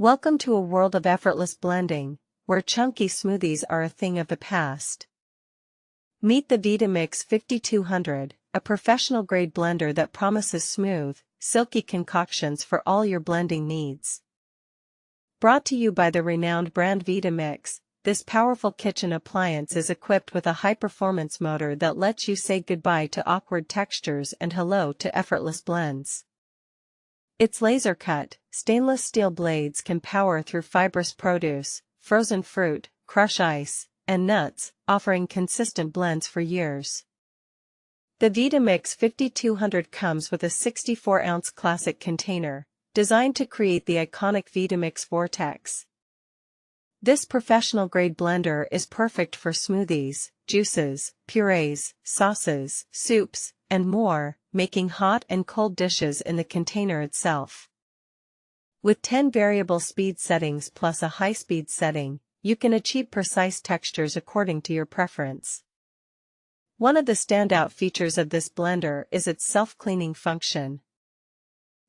Welcome to a world of effortless blending, where chunky smoothies are a thing of the past. Meet the Vitamix 5200, a professional-grade blender that promises smooth, silky concoctions for all your blending needs. Brought to you by the renowned brand Vitamix, this powerful kitchen appliance is equipped with a high-performance motor that lets you say goodbye to awkward textures and hello to effortless blends. Its laser-cut, stainless steel blades can power through fibrous produce, frozen fruit, crush ice, and nuts, offering consistent blends for years. The Vitamix 5200 comes with a 64-ounce classic container, designed to create the iconic Vitamix Vortex. This professional-grade blender is perfect for smoothies, juices, purees, sauces, soups, and more, making hot and cold dishes in the container itself. With 10 variable speed settings plus a high-speed setting, you can achieve precise textures according to your preference. One of the standout features of this blender is its self-cleaning function.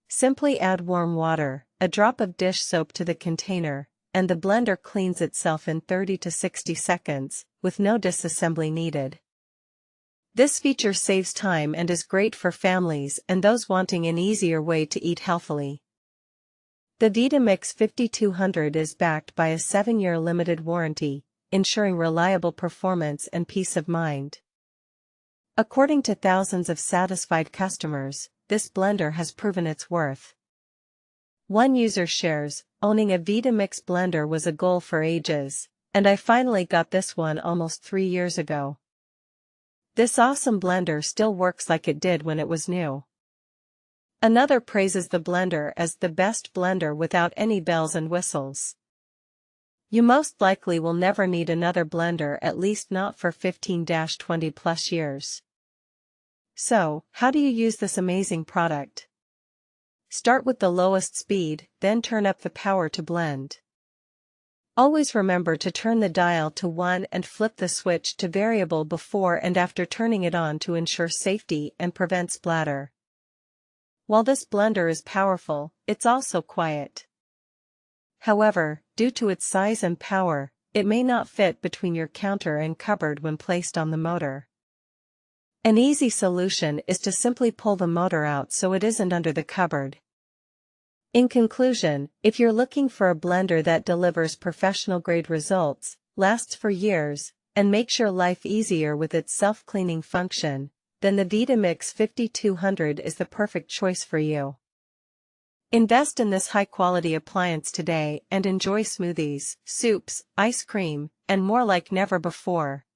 Simply add warm water, a drop of dish soap to the container, and the blender cleans itself in 30 to 60 seconds, with no disassembly needed. This feature saves time and is great for families and those wanting an easier way to eat healthily. The Vitamix 5200 is backed by a 7-year limited warranty, ensuring reliable performance and peace of mind. According to thousands of satisfied customers, this blender has proven its worth. One user shares, "Owning a Vitamix blender was a goal for ages, and I finally got this one almost 3 years ago. This awesome blender still works like it did when it was new." Another praises the blender as the best blender without any bells and whistles. You most likely will never need another blender, at least not for 15-20 plus years. So, how do you use this amazing product? Start with the lowest speed, then turn up the power to blend. Always remember to turn the dial to 1 and flip the switch to variable before and after turning it on to ensure safety and prevent splatter. While this blender is powerful, it's also quiet. However, due to its size and power, it may not fit between your counter and cupboard when placed on the motor. An easy solution is to simply pull the motor out so it isn't under the cupboard. In conclusion, if you're looking for a blender that delivers professional-grade results, lasts for years, and makes your life easier with its self-cleaning function, then the Vitamix 5200 is the perfect choice for you. Invest in this high-quality appliance today and enjoy smoothies, soups, ice cream, and more like never before.